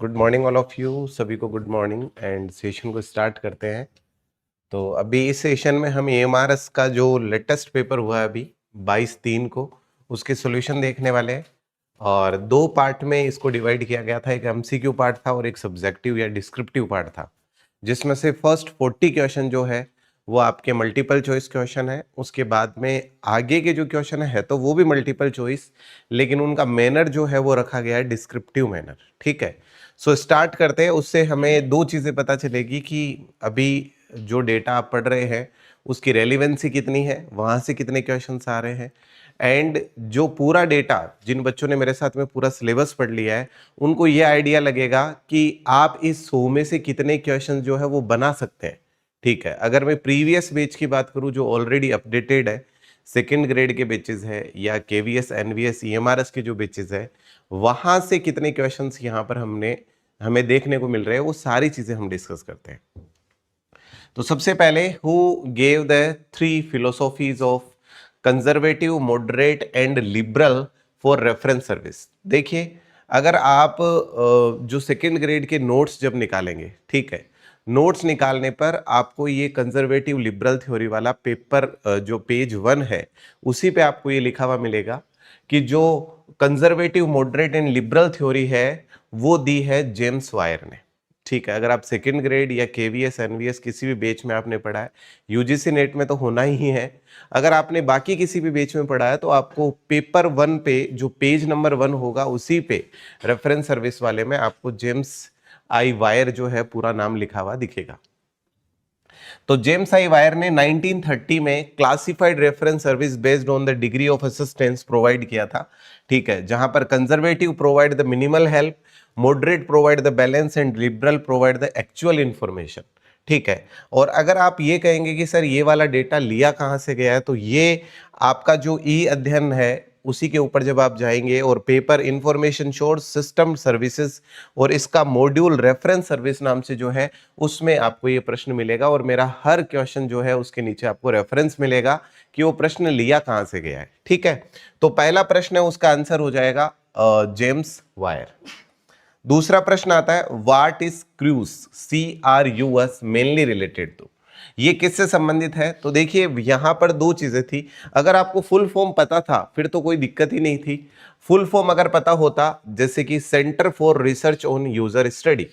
Good morning all of you, सभी को good morning and session को स्टार्ट करते हैं। तो अभी इस सेशन में हम एएमआरएस का जो लेटेस्ट पेपर हुआ है अभी 22/3 को, उसके सॉल्यूशन देखने वाले हैं। और दो पार्ट में इसको डिवाइड किया गया था, एक एमसीक्यू पार्ट था और एक सब्जेक्टिव या डिस्क्रिप्टिव पार्ट था, जिसमें से फर्स्ट 40 क्वेश्चन जो है वो आपके मल्टीपल चॉइस क्वेश्चन है। उसके बाद में आगे के जो क्वेश्चन है तो वो भी मल्टीपल चॉइस, लेकिन उनका मैनर जो है वो रखा गया है डिस्क्रिप्टिव मैनर। ठीक है, सो स्टार्ट करते हैं। उससे हमें दो चीज़ें पता चलेगी कि अभी जो डेटा आप पढ़ रहे हैं उसकी रेलिवेंसी कितनी है, वहाँ से कितने क्वेश्चंस आ रहे हैं, एंड जो पूरा डेटा, जिन बच्चों ने मेरे साथ में पूरा सिलेबस पढ़ लिया है उनको ये आइडिया लगेगा कि आप इस 100 में से कितने क्वेश्चन जो है वो बना सकते हैं। ठीक है, अगर मैं प्रीवियस बैच की बात करूं जो ऑलरेडी अपडेटेड है, सेकेंड ग्रेड के बैचेस है या केवीएस एनवीएस ईएमआरएस के जो बैचेस है, वहां से कितने क्वेश्चंस यहाँ पर हमें देखने को मिल रहे हैं, वो सारी चीजें हम डिस्कस करते हैं। तो सबसे पहले who gave the 3 philosophies of conservative, moderate and liberal for reference service. देखिए, अगर आप जो सेकेंड ग्रेड के नोट्स जब निकालेंगे, ठीक है, नोट्स निकालने पर आपको ये कंजर्वेटिव लिबरल थ्योरी वाला पेपर जो पेज 1 है उसी पे आपको ये लिखा हुआ मिलेगा कि जो conservative, moderate and liberal theory है वो दी है जेम्स वायर ने। ठीक है, अगर आप सेकेंड ग्रेड या केवीएस एनवीएस किसी भी बैच में आपने पढ़ा है, यूजीसी नेट में तो होना ही है, अगर आपने बाकी किसी भी बैच में पढ़ा है तो आपको पेपर 1 पे जो पेज नंबर 1 होगा उसी पे रेफरेंस सर्विस वाले में आपको जेम्स आई वायर जो है पूरा नाम लिखा हुआ दिखेगा। तो जेम्स आई वायर ने 1930 में classified reference service based on the degree of assistance provide किया था। ठीक है, जहां पर conservative provide the minimal help, moderate provide the balance and liberal provide the actual information. ठीक है, और अगर आप ये कहेंगे कि सर ये वाला डेटा लिया कहां से गया है, तो ये आपका जो ई अध्ययन है उसी के ऊपर जब आप जाएंगे और paper information source system services और इसका मॉड्यूल रेफरेंस सर्विस नाम से जो है उसमें आपको ये प्रश्न मिलेगा, और मेरा हर क्वेश्चन जो है उसके नीचे आपको रेफरेंस मिलेगा कि वो प्रश्न लिया कहां से गया है। ठीक है, तो पहला प्रश्न है उसका आंसर हो जाएगा जेम्स वायर। दूसरा प्रश्न आता है व्हाट इज क्रूस, CRUS मेनली रिलेटेड टू, ये किससे संबंधित है? तो देखिए यहां पर दो चीजें थी। अगर आपको फुल फॉर्म पता था फिर तो कोई दिक्कत ही नहीं थी। फुल फॉर्म अगर पता होता, जैसे कि centre for research on user study,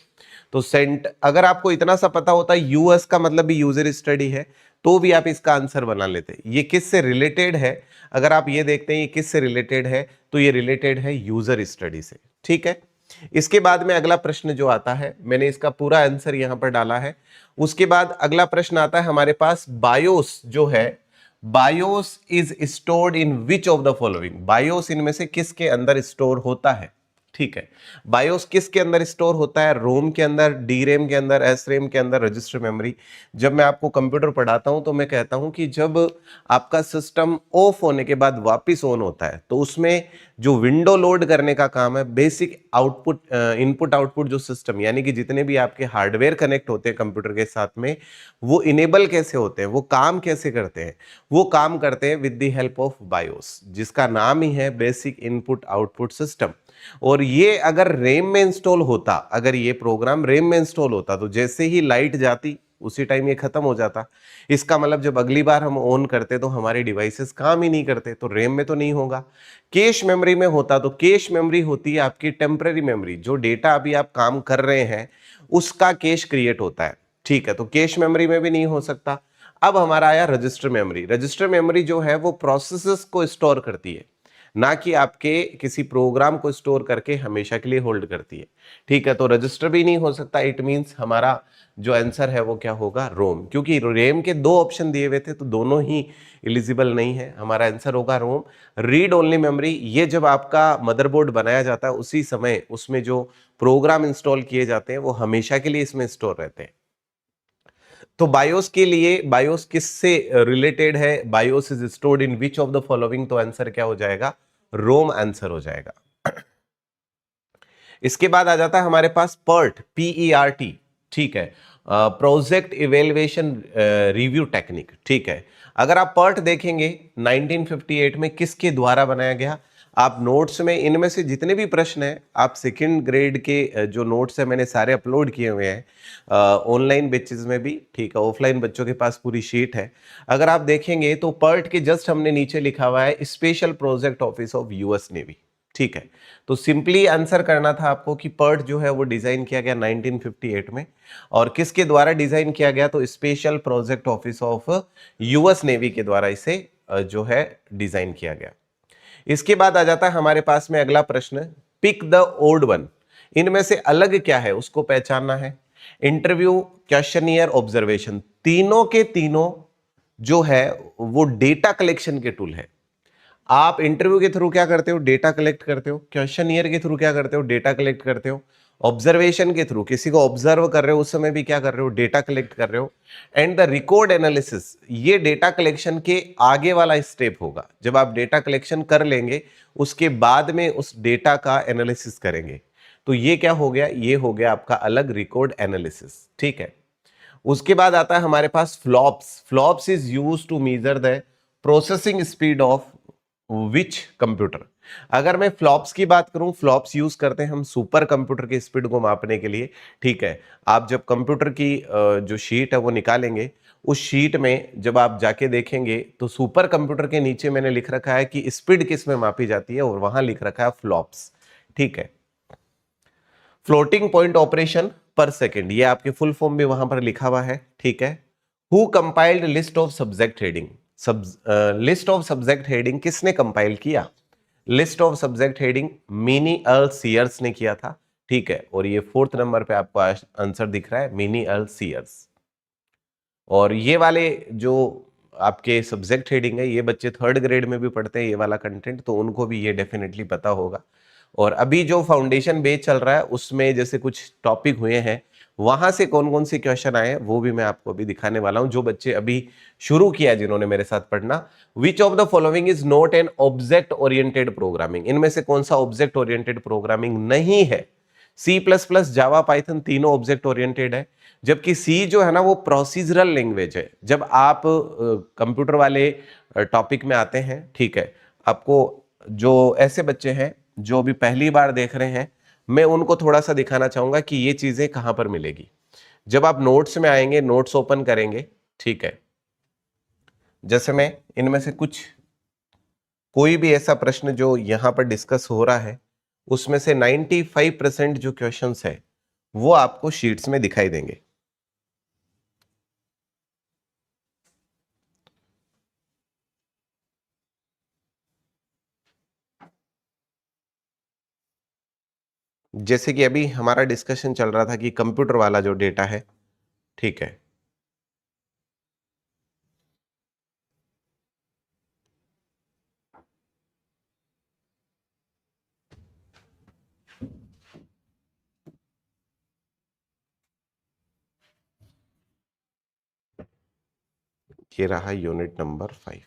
तो अगर आपको इतना सा पता होता यूएस का मतलब भी यूजर स्टडी है, तो भी आप इसका आंसर बना लेते। ये किससे रिलेटेड है? अगर आप ये देखते हैं ये किससे रिलेटेड है, तो ये रिलेटेड है यूजर स्टडी से। ठीक है, इसके बाद में अगला प्रश्न जो आता है, मैंने इसका पूरा आंसर यहां पर डाला है। उसके बाद अगला प्रश्न आता है हमारे पास बायोस जो है, BIOS is stored in which of the following, BIOS इनमें से किसके अंदर स्टोर होता है? ठीक है, बायोस किसके अंदर स्टोर होता है? रोम के अंदर, डी रैम के अंदर, एस रैम के अंदर, रजिस्टर मेमोरी। जब मैं आपको कंप्यूटर पढ़ाता हूं तो मैं कहता हूं कि जब आपका सिस्टम ऑफ होने के बाद वापस ऑन होता है तो उसमें जो विंडो लोड करने का काम है, बेसिक आउटपुट, इनपुट आउटपुट जो सिस्टम, यानी कि जितने भी आपके हार्डवेयर कनेक्ट होते हैं कंप्यूटर के साथ में, वो इनेबल कैसे होते हैं, वो काम कैसे करते हैं? वो काम करते हैं with the help of BIOS, जिसका नाम ही है बेसिक इनपुट आउटपुट सिस्टम। और ये अगर रैम में इंस्टॉल होता, अगर ये प्रोग्राम रैम में इंस्टॉल होता, तो जैसे ही लाइट जाती उसी टाइम ये खत्म हो जाता। इसका मतलब जब अगली बार हम ऑन करते तो हमारे डिवाइसेस काम ही नहीं करते, तो रैम में तो नहीं होगा। कैश मेमोरी में होता, तो कैश मेमोरी होती है आपकी टेम्पररी मेमोरी, जो डेटा अभी आप काम कर रहे हैं उसका कैश क्रिएट होता है। ठीक है, तो कैश मेमोरी में भी नहीं हो सकता। अब हमारा आया रजिस्टर मेमोरी। रजिस्टर मेमोरी जो है वो प्रोसेसेस को स्टोर करती है, ना कि आपके किसी प्रोग्राम को स्टोर करके हमेशा के लिए होल्ड करती है। ठीक है, तो रजिस्टर भी नहीं हो सकता। इट मींस हमारा जो आंसर है वो क्या होगा? रोम, क्योंकि रैम के दो ऑप्शन दिए हुए थे तो दोनों ही एलिजिबल नहीं है। हमारा आंसर होगा रोम। रीड ओनली मेमोरी, ये जब आपका मदरबोर्ड बनाया जाता है उसी समय उसमें जो प्रोग्राम इंस्टॉल किए जाते हैं वो हमेशा के लिए इसमें स्टोर रहते हैं। तो बायोस के लिए, बायोस किससे रिलेटेड है? BIOS is stored in which of the following, तो आंसर क्या हो जाएगा? रोम आंसर हो जाएगा। इसके बाद आ जाता है हमारे पास PERT, PERT। ठीक है, प्रोजेक्ट इवेल्युएशन रिव्यू टेक्निक। ठीक है, अगर आप PERT देखेंगे 1958 में किसके द्वारा बनाया गया? आप नोट्स में इनमें से जितने भी प्रश्न हैं आप सेकंड ग्रेड के जो नोट्स हैं मैंने सारे अपलोड किए हुए हैं ऑनलाइन बेसिस में भी, ठीक है। ऑफलाइन बच्चों के पास पूरी शीट है। अगर आप देखेंगे तो पर्ट के जस्ट हमने नीचे लिखा हुआ है special project office of US navy, ठीक है। तो सिंपली आंसर करना था आपको कि पर्ट जो है वो डिजाइन किया गया 1958 में, और किसके द्वारा डिजाइन किया गया, तो special project office of US navy के द्वारा इसे जो है डिजाइन किया गया। इसके बाद आ जाता है हमारे पास में अगला प्रश्न, पिक द ओड वन। इनमें से अलग क्या है उसको पहचानना है। इंटरव्यू, क्वेश्चनियर, ऑब्जर्वेशन, तीनों के तीनों जो है वो डेटा कलेक्शन के टूल है। आप इंटरव्यू के थ्रू क्या करते हो, डेटा कलेक्ट करते हो। क्वेश्चनियर के थ्रू क्या करते हो, डेटा कलेक्ट करते हो। ऑब्जर्वेशन के थ्रू किसी को ऑब्जर्व कर रहे हो उस समय भी क्या कर रहे हो, डेटा कलेक्ट कर रहे हो। एंड द रिकॉर्ड एनालिसिस, ये डेटा कलेक्शन के आगे वाला स्टेप होगा। जब आप डेटा कलेक्शन कर लेंगे उसके बाद में उस डेटा का एनालिसिस करेंगे, तो ये क्या हो गया, ये हो गया आपका अलग रिकॉर्ड एनालिसिस, ठीक है। उसके बाद आता है हमारे पास FLOPS. FLOPS is use to measure the processing speed of which computer. अगर मैं फ्लॉप्स की बात करूं, फ्लॉप्स यूज करते हैं हम सुपर कंप्यूटर की स्पीड को मापने के लिए, ठीक है। आप जब कंप्यूटर की जो शीट है वो निकालेंगे, उस शीट में जब आप जाके देखेंगे तो सुपर कंप्यूटर के नीचे मैंने लिख रखा है कि स्पीड किस में मापी जाती है, और वहां लिख रखा है फ्लॉप्स, ठीक है। फ्लोटिंग पॉइंट ऑपरेशन पर सेकेंड, ये आपके फुल फॉर्म भी वहां पर लिखा हुआ है, ठीक है। Who compiled list of subject heading. List of subject heading किसने कंपाइल किया, list of subject heading Minnie Earl Sears ने किया था, ठीक है। और ये 4th नंबर पे आपको आंसर दिख रहा है, मिनी अर्ल सीयर्स। और ये वाले जो आपके सब्जेक्ट हेडिंग है, ये बच्चे 3rd ग्रेड में भी पढ़ते हैं ये वाला कंटेंट, तो उनको भी ये डेफिनेटली पता होगा। और अभी जो फाउंडेशन बेस चल रहा है उसमें जैसे कुछ टॉपिक हुए हैं, वहां से कौन कौन से क्वेश्चन आए हैं वो भी मैं आपको अभी दिखाने वाला हूं, जो बच्चे अभी शुरू किया जिन्होंने मेरे साथ पढ़ना। विच of the following is not an object oriented programming. इनमें से कौन सा ऑब्जेक्ट ओरिएंटेड प्रोग्रामिंग नहीं है। सी प्लस प्लस, जावा, पाइथन तीनों ऑब्जेक्ट ओरिएंटेड है, जबकि सी जो है ना वो प्रोसीजरल लैंग्वेज है। जब आप कंप्यूटर वाले टॉपिक में आते हैं, ठीक है, आपको जो ऐसे बच्चे हैं जो अभी पहली बार देख रहे हैं, मैं उनको थोड़ा सा दिखाना चाहूंगा कि ये चीजें कहां पर मिलेगी। जब आप नोट्स में आएंगे, नोट्स ओपन करेंगे, ठीक है, जैसे मैं इनमें से कुछ कोई भी ऐसा प्रश्न जो यहां पर डिस्कस हो रहा है, उसमें से 95% जो क्वेश्चंस है वो आपको शीट्स में दिखाई देंगे। जैसे कि अभी हमारा डिस्कशन चल रहा था कि कंप्यूटर वाला जो डेटा है, ठीक है, ये रहा यूनिट नंबर 5।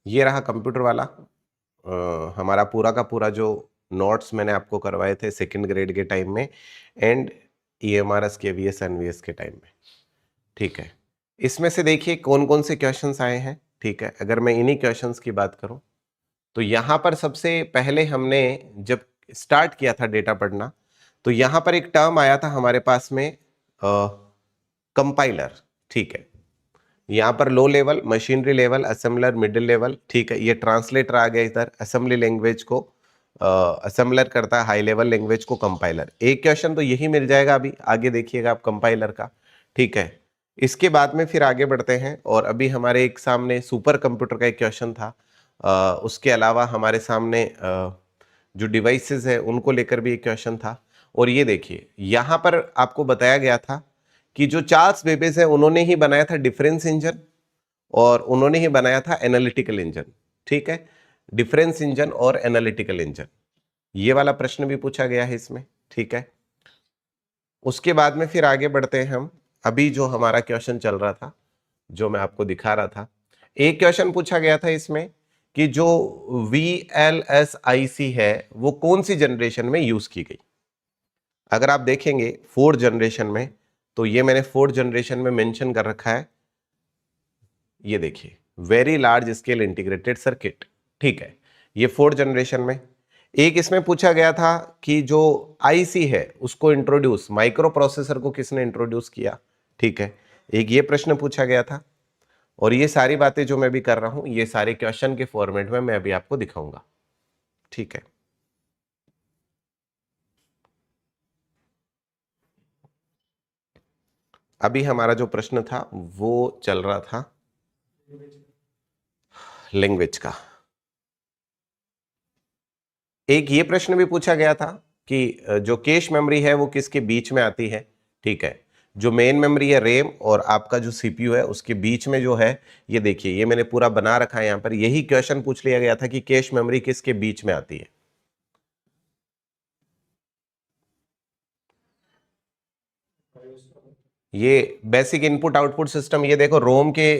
ये रहा कंप्यूटर वाला हमारा पूरा का पूरा जो नोट्स मैंने आपको करवाए थे सेकंड ग्रेड के टाइम में एंड EMRS KVS NVS के टाइम में, ठीक है। इसमें से देखिए कौन कौन से क्वेश्चंस आए हैं, ठीक है। अगर मैं इन्हीं क्वेश्चंस की बात करूं तो यहां पर सबसे पहले हमने जब स्टार्ट किया था डेटा पढ़ना, तो यहां पर एक टर्म आया था हमारे पास में कंपाइलर, ठीक है। यहाँ पर low level, machinery level, assembler, middle level, ठीक है। ये ट्रांसलेटर आ गया इधर, असेंबली लैंग्वेज को असेंबलर करता है, हाई लेवल लैंग्वेज को कंपाइलर। एक क्वेश्चन तो यही मिल जाएगा अभी आगे देखिएगा आप कंपाइलर का, ठीक है। इसके बाद में फिर आगे बढ़ते हैं, और अभी हमारे एक सामने सुपर कंप्यूटर का एक क्वेश्चन था। उसके अलावा हमारे सामने जो डिवाइसेस है उनको लेकर भी एक क्वेश्चन था। और ये देखिए यहाँ पर आपको बताया गया था कि जो चार्ल्स बेबेज है उन्होंने ही बनाया था डिफरेंस इंजन, और उन्होंने ही बनाया था एनालिटिकल इंजन, ठीक है। डिफरेंस इंजन और एनालिटिकल इंजन, ये वाला प्रश्न भी पूछा गया है इसमें, ठीक है। उसके बाद में फिर आगे बढ़ते हैं हम। अभी जो हमारा क्वेश्चन चल रहा था, जो मैं आपको दिखा रहा था, एक क्वेश्चन पूछा गया था इसमें कि जो VLSIC है वो कौन सी जनरेशन में यूज की गई। अगर आप देखेंगे 4th जनरेशन में तो ये मैंने 4th जनरेशन में मेंशन कर रखा है, ये देखिए very large scale integrated circuit. ठीक है, ये 4th जनरेशन में। एक इसमें पूछा गया था कि जो आईसी है उसको इंट्रोड्यूस, माइक्रो प्रोसेसर को किसने इंट्रोड्यूस किया। ठीक है, एक ये प्रश्न पूछा गया था। और ये सारी बातें जो मैं भी कर रहा हूं ये सारे क्वेश्चन के फॉर्मेट में मैं अभी आपको दिखाऊंगा। ठीक है, अभी हमारा जो प्रश्न था वो चल रहा था लैंग्वेज का। एक ये प्रश्न भी पूछा गया था कि जो कैश मेमोरी है वो किसके बीच में आती है। ठीक है, जो मेन मेमोरी है रैम और आपका जो सीपीयू है उसके बीच में जो है, ये देखिए ये मैंने पूरा बना रखा है यहां पर। यही क्वेश्चन पूछ लिया गया था कि कैश मेमोरी किसके बीच में आती है। ये बेसिक इनपुट आउटपुट सिस्टम, ये देखो रोम के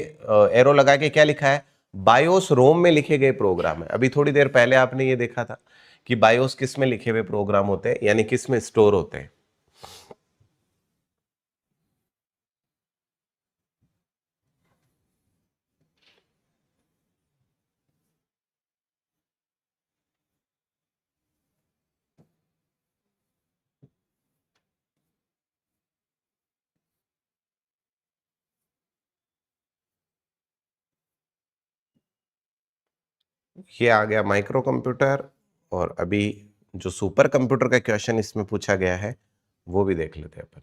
एरो लगा के क्या लिखा है, बायोस रोम में लिखे गए प्रोग्राम है। अभी थोड़ी देर पहले आपने ये देखा था कि बायोस किस में लिखे हुए प्रोग्राम होते हैं, यानी किस में स्टोर होते हैं। ये आ गया माइक्रो कंप्यूटर। और अभी जो सुपर कंप्यूटर का क्वेश्चन इसमें पूछा गया है वो भी देख लेते हैं अपन।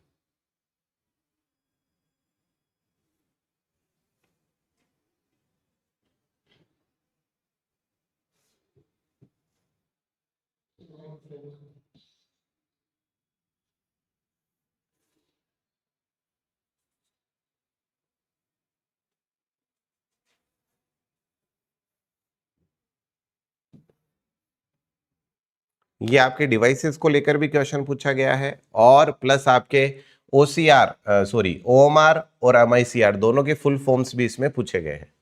ये आपके डिवाइसेस को लेकर भी क्वेश्चन पूछा गया है, और प्लस आपके ओसीआर सॉरी ओएमआर और एमआईसीआर दोनों के फुल फॉर्म्स भी इसमें पूछे गए हैं।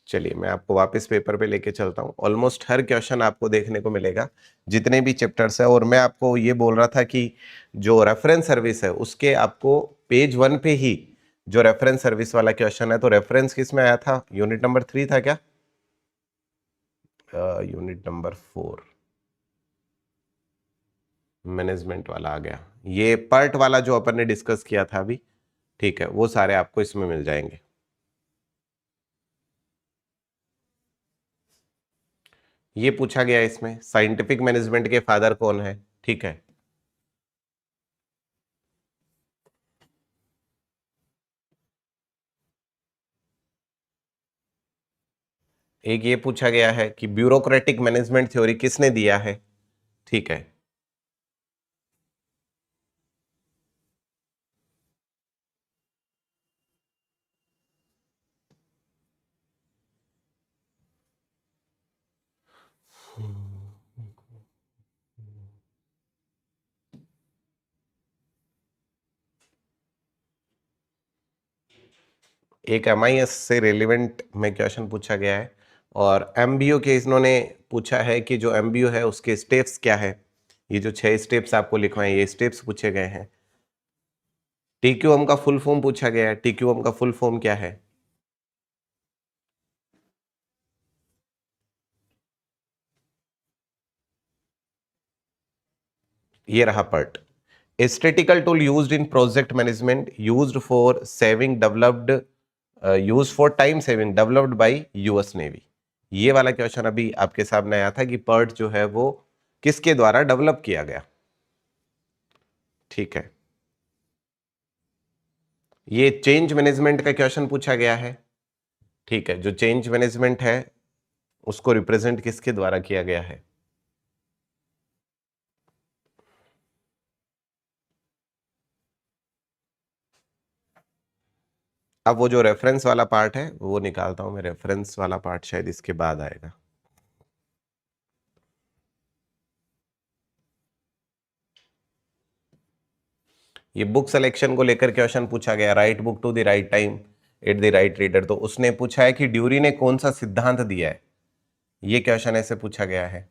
चलिए मैं आपको वापस पेपर पे लेके चलता हूँ। ऑलमोस्ट हर क्वेश्चन आपको देखने को मिलेगा जितने भी चैप्टर्स है। और मैं आपको ये बोल रहा था कि जो रेफरेंस सर्विस है उसके आपको पेज 1 पे ही जो रेफरेंस सर्विस वाला क्वेश्चन है, तो रेफरेंस किस में आया था, यूनिट नंबर 3 था क्या, यूनिट नंबर 4 मैनेजमेंट वाला आ गया। ये पार्ट वाला जो अपन ने डिस्कस किया था अभी, ठीक है, वो सारे आपको इसमें मिल जाएंगे। ये पूछा गया इसमें साइंटिफिक मैनेजमेंट के फादर कौन है। ठीक है, एक ये पूछा गया है कि ब्यूरोक्रेटिक मैनेजमेंट थ्योरी किसने दिया है। ठीक है, एक एमआईएस से रिलेवेंट में क्वेश्चन पूछा गया है। और एमबीओ के इन्होंने पूछा है कि जो एमबीओ है उसके स्टेप्स क्या है। ये जो 6 स्टेप्स आपको लिखवाए ये स्टेप्स पूछे गए हैं। टीक्यूएम का फुल फॉर्म पूछा गया है, टीक्यूएम का फुल फॉर्म क्या है। ये रहा part, statistical tool used in project management used for saving developed, use for time saving developed by US navy. ये वाला क्वेश्चन अभी आपके सामने आया था कि पर्ट जो है वो किसके द्वारा डेवलप किया गया। ठीक है, ये चेंज मैनेजमेंट का क्वेश्चन पूछा गया है। ठीक है, जो चेंज मैनेजमेंट है उसको रिप्रेजेंट किसके द्वारा किया गया है। अब वो जो रेफरेंस वाला पार्ट है वो निकालता हूं मैं, रेफरेंस वाला पार्ट शायद इसके बाद आएगा। ये बुक सिलेक्शन को लेकर क्वेश्चन पूछा गया, right book to the right time at the right reader. तो उसने पूछा है कि ड्यूरी ने कौन सा सिद्धांत दिया है, ये क्वेश्चन ऐसे पूछा गया है।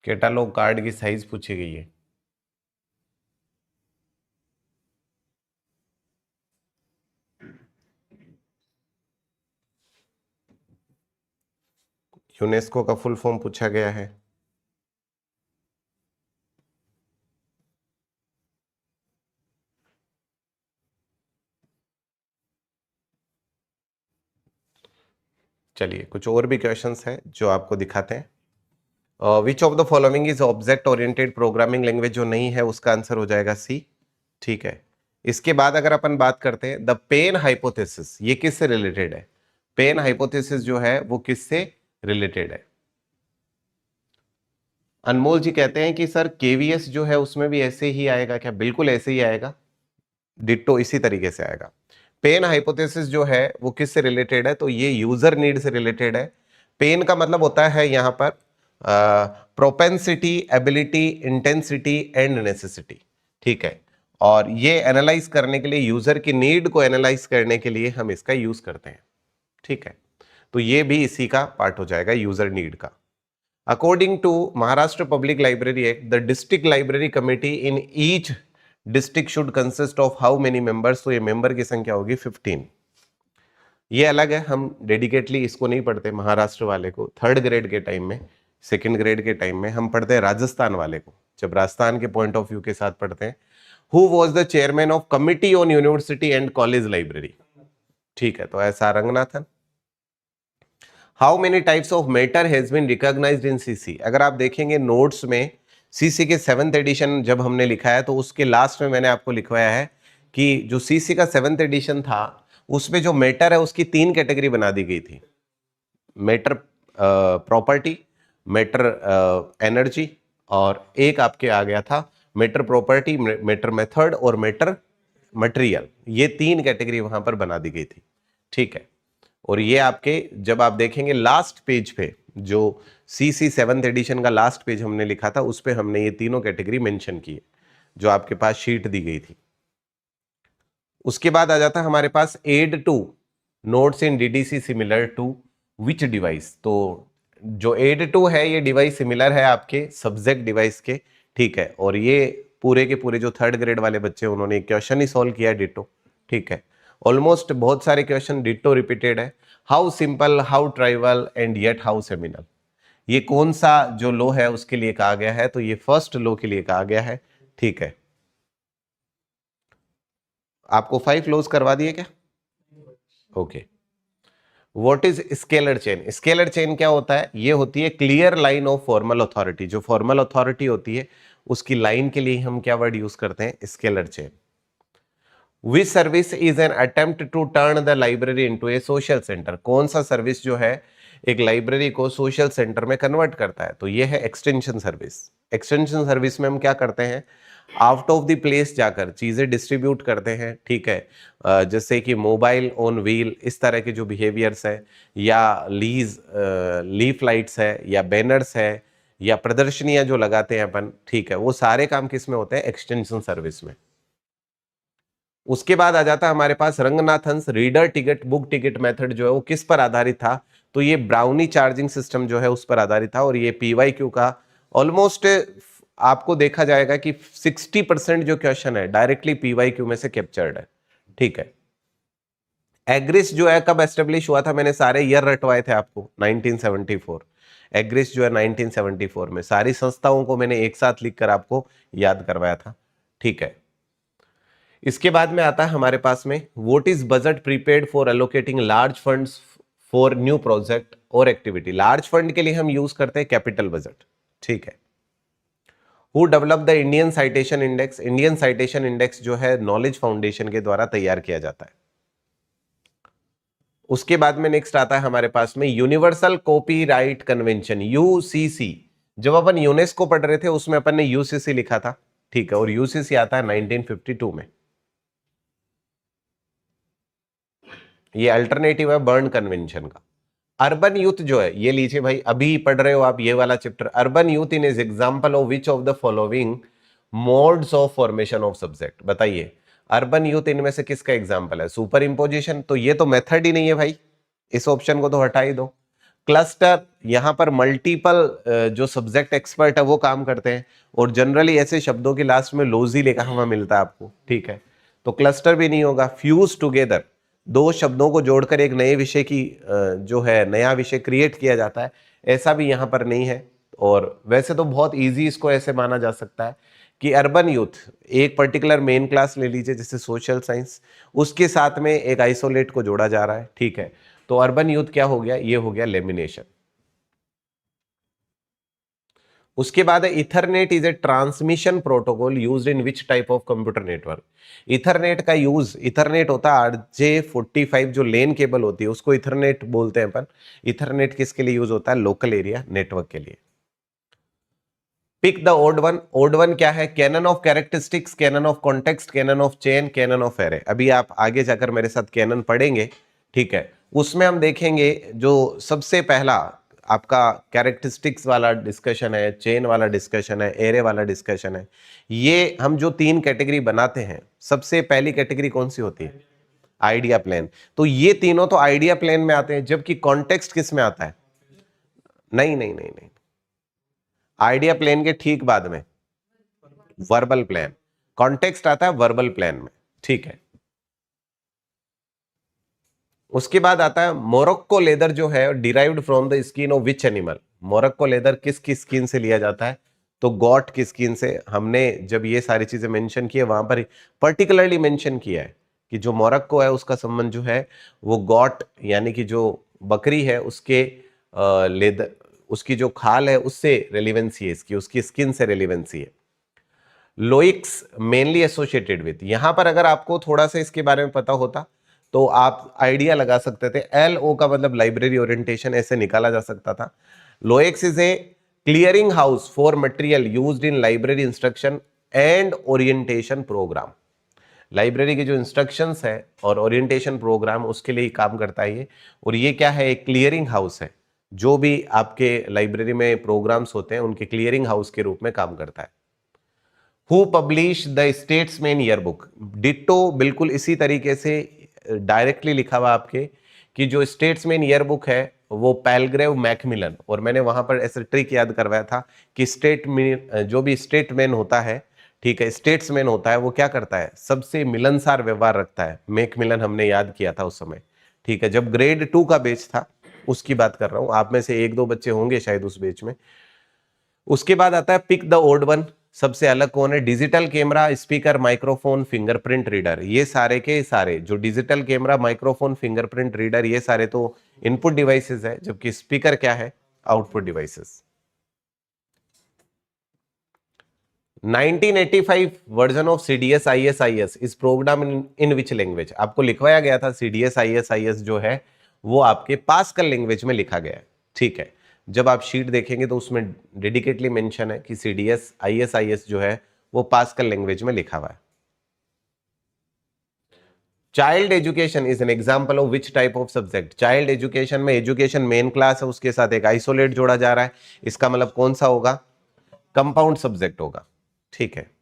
कैटालॉग कार्ड की साइज पूछी गई है। यूनेस्को का फुल फॉर्म पूछा गया है। चलिए कुछ और भी क्वेश्चंस है जो आपको दिखाते हैं। विच of the following is object oriented programming language, जो नहीं है उसका आंसर हो जाएगा सी। ठीक है, इसके बाद अगर अपन बात करते हैं द पेन हाइपोथेसिस, ये किससे रिलेटेड है? पेन हाइपोथेसिस जो है वो किससे रिलेटेड है? अनमोल जी कहते हैं कि सर केवीएस जो है उसमें भी ऐसे ही आएगा क्या? बिल्कुल ऐसे ही आएगा, डिट्टो इसी तरीके से आएगा। पेन हाइपोथेसिस जो है वो किससे रिलेटेड है? तो ये यूजर नीड से रिलेटेड है। पेन का मतलब होता है यहां पर propensity, ability, intensity and necessity. ठीक है, और ये एनालाइज करने के लिए, यूजर की नीड को एनालाइज करने के लिए हम इसका यूज करते हैं। ठीक है, तो ये भी इसी का पार्ट हो जाएगा, यूजर नीड का। According to Maharashtra public library act, the district library committee in each district should consist of how many members? तो ये मेंबर की संख्या होगी 15। ये अलग है, हम डेडिकेटली इसको नहीं पढ़ते महाराष्ट्र वाले को। थर्ड ग्रेड के टाइम में, सेकंड ग्रेड के टाइम में हम पढ़ते हैं राजस्थान वाले को, जब राजस्थान के पॉइंट ऑफ व्यू के साथ पढ़ते हैं। Who was the chairman of committee on university and college library? ठीक है, तो ऐसा Ranganathan. How many types of matter has been recognized in CC? अगर आप देखेंगे नोट्स में, सीसी के 7th एडिशन जब हमने लिखा है तो उसके लास्ट में मैंने आपको लिखवाया है कि जो सीसी का 7th एडिशन था उसमें जो मैटर है उसकी 3 कैटेगरी बना दी गई थी। मैटर प्रॉपर्टी, मैटर एनर्जी, और एक आपके आ गया था मैटर प्रॉपर्टी, मैटर मेथड और मैटर मटेरियल। ये 3 कैटेगरी वहां पर बना दी गई थी। ठीक है, और ये आपके जब आप देखेंगे लास्ट पेज पे, जो सीसी 7th एडिशन का लास्ट पेज हमने लिखा था उस पे हमने ये तीनों कैटेगरी मेंशन की है, जो आपके पास शीट दी गई थी। उसके बाद आ जाता है हमारे पास add to notes in DDC similar to which device? तो जो एड टू है ये डिवाइस सिमिलर है आपके सब्जेक्ट डिवाइस के। ठीक है, और ये पूरे के पूरे जो थर्ड ग्रेड वाले बच्चे उन्होंने क्वेश्चन ही सॉल्व किया डिटो। ठीक है, ऑलमोस्ट बहुत सारे क्वेश्चन डिटो रिपीटेड है। How simple, how trivial and yet how seminal? ये कौन सा जो लो है उसके लिए कहा गया है? तो ये फर्स्ट लो के लिए कहा गया है। ठीक है, आपको 5 लोज करवा दिए क्या? Okay. What is scalar chain? Scalar chain क्या होता है? ये होती है clear line of formal authority. जो फॉर्मल अथॉरिटी होती है उसकी लाइन के लिए हम क्या वर्ड यूज करते हैं? Scalar chain. Which service is an attempt to turn the library into a social centre? कौन सा सर्विस जो है एक लाइब्रेरी को सोशल सेंटर में कन्वर्ट करता है? तो ये है एक्सटेंशन सर्विस। एक्सटेंशन सर्विस में हम क्या करते हैं? आउट ऑफ द प्लेस जाकर चीजें डिस्ट्रीब्यूट करते हैं। ठीक है, जैसे कि मोबाइल ऑन व्हील, इस तरह के जो बिहेवियर्स है, या लीफ लाइट्स है, या बैनर्स है, या प्रदर्शनियां जो लगाते हैं अपन। ठीक है, वो सारे काम किस में होते हैं? एक्सटेंशन सर्विस में। उसके बाद आ जाता है हमारे पास Ranganathan's reader ticket book ticket method, जो है वो किस पर आधारित था? तो ये ब्राउनी चार्जिंग सिस्टम जो है उस पर आधारित था। और ये पीवाईक्यू का ऑलमोस्ट आपको देखा जाएगा कि 60% जो क्वेश्चन है डायरेक्टली पीवाईक्यू में से कैप्चर्ड है। ठीक है, एग्रिस जो है कब एस्टेब्लिश हुआ था? मैंने सारे ईयर रटवाए थे आपको, 1974। एग्रिस जो है 1974 में, सारी संस्थाओं को मैंने एक साथ लिखकर आपको याद करवाया था। ठीक है, इसके बाद में आता है हमारे पास में what is budget prepaid for allocating large funds for new project और एक्टिविटी? लार्ज फंड के लिए हम यूज करते हैं कैपिटल बजट। ठीक है, who develop the Indian citation index? Indian citation index जो है नॉलेज फाउंडेशन के द्वारा तैयार किया जाता है। उसके बाद में नेक्स्ट आता है हमारे पास में यूनिवर्सल कॉपीराइट कन्वेंशन, यूसीसी। जब अपन यूनेस्को पढ़ रहे थे उसमें अपन ने यूसीसी लिखा था। ठीक है, और यूसीसी आता है 1952 में। ये अल्टरनेटिव है बर्न कन्वेंशन का। अर्बन यूथ जो है, ये लीजिए भाई, अभी पढ़ रहे हो आप ये वाला chapter. Urban youth in is example of which of the following modes of formation of subject? बताइए, अर्बन यूथ इनमें से किसका एग्जांपल है? सुपर इंपोजिशन, तो ये तो मेथड ही नहीं है भाई, इस ऑप्शन को तो हटा ही दो। क्लस्टर, यहाँ पर मल्टीपल जो सब्जेक्ट एक्सपर्ट है वो काम करते हैं, और जनरली ऐसे शब्दों के लास्ट में लोजी लिखा हुआ मिलता है आपको, ठीक है। तो क्लस्टर भी नहीं होगा। फ्यूज टुगेदर, दो शब्दों को जोड़कर एक नए विषय की जो है नया विषय क्रिएट किया जाता है, ऐसा भी यहाँ पर नहीं है। और वैसे तो बहुत इजी इसको ऐसे माना जा सकता है कि अर्बन यूथ, एक पर्टिकुलर मेन क्लास ले लीजिए जैसे सोशल साइंस, उसके साथ में एक आइसोलेट को जोड़ा जा रहा है, ठीक है। तो अर्बन यूथ क्या हो गया, ये हो गया लेमिनेशन। उसके बाद है Ethernet is a transmission protocol used in which type of computer network. Ethernet का यूज, इथरनेट होता है RJ45 जो लेन केबल होती है उसको इथरनेट बोलते हैं अपन। इथरनेट किसके लिए यूज होता है, लोकल एरिया नेटवर्क के लिए। Pick the odd one. Odd one क्या है, canon of characteristics, canon of context, canon of chain, canon of array. अभी आप आगे जाकर मेरे साथ कैनन पढ़ेंगे, ठीक है। उसमें हम देखेंगे जो सबसे पहला आपका कैरेक्टरिस्टिक्स वाला डिस्कशन है, चेन वाला डिस्कशन है, एरे वाला डिस्कशन है। ये हम जो तीन कैटेगरी बनाते हैं, सबसे पहली कैटेगरी कौन सी होती है, आइडिया प्लेन। तो ये तीनों तो आइडिया प्लेन में आते हैं, जबकि कॉन्टेक्स्ट किस में आता है, नहीं नहीं नहीं नहीं, आइडिया प्लेन के ठीक बाद में वर्बल प्लेन, कॉन्टेक्स्ट आता है वर्बल प्लेन में, ठीक है। उसके बाद आता है मोरक्को लेदर जो है derived from the skin of which animal. Morocco leather किसकी स्किन से लिया जाता है, तो गॉट की स्किन से। हमने जब ये सारी चीजें मेंशन की है वहां पर पर्टिकुलरली मेंशन किया है कि जो मोरक्को है उसका संबंध जो है वो गॉट यानी कि जो बकरी है उसके लेदर, उसकी जो खाल है उससे रेलिवेंसी है इसकी, उसकी स्किन से रेलिवेंसी है। लोइक्स मेनली एसोसिएटेड विथ, यहां पर अगर आपको थोड़ा सा इसके बारे में पता होता तो आप आइडिया लगा सकते थे। LO का मतलब लाइब्रेरी ओरिएंटेशन, ऐसे निकाला जा सकता था। LOEX is a clearing house for material used in library instruction and orientation program. Library के जो इंस्ट्रक्शंस है और ओरिएंटेशन प्रोग्राम उसके लिए काम करता है ये। और ये क्या है, एक क्लियरिंग हाउस है, जो भी आपके लाइब्रेरी में प्रोग्राम्स होते हैं उनके क्लियरिंग हाउस के रूप में काम करता है। Who publish the statesman yearbook, ditto बिल्कुल इसी तरीके से डायरेक्टली लिखा हुआ आपके कि जो स्टेट्समैन ईयरबुक है वो पैलग्रेव मैकमिलन, और मैंने वहां पर ऐसे ट्रिक याद करवाया था कि जो भी स्टेटमैन होता है, ठीक है, स्टेट्समैन होता है, वो क्या करता है, सबसे मिलनसार व्यवहार रखता है। मैकमिलन हमने याद किया था उस समय, ठीक है, जब ग्रेड 2 का बैच था उसकी बात कर रहा हूं, आप में से एक दो बच्चे होंगे शायद उस बैच में। उसके बाद आता है पिक द ओड वन, सबसे अलग कौन है, digital camera, speaker, microphone, fingerprint reader. ये सारे के सारे जो digital camera, microphone, fingerprint reader, ये सारे तो इनपुट डिवाइसेस है, जबकि स्पीकर क्या है, output devices. 1985 version of CDS ISIS इस प्रोग्राम इन विच लैंग्वेज, आपको लिखवाया गया था CDS ISIS जो है वो आपके पास्कल लैंग्वेज में लिखा गया है, ठीक है। जब आप शीट देखेंगे तो उसमें डेडिकेटली मेंशन है कि CDS ISIS जो है वो पास्कल लैंग्वेज में लिखा हुआ है। Child education is an example of which type of subject. Child education में एजुकेशन मेन क्लास है, उसके साथ एक आइसोलेट जोड़ा जा रहा है, इसका मतलब कौन सा होगा, कंपाउंड सब्जेक्ट होगा, ठीक है।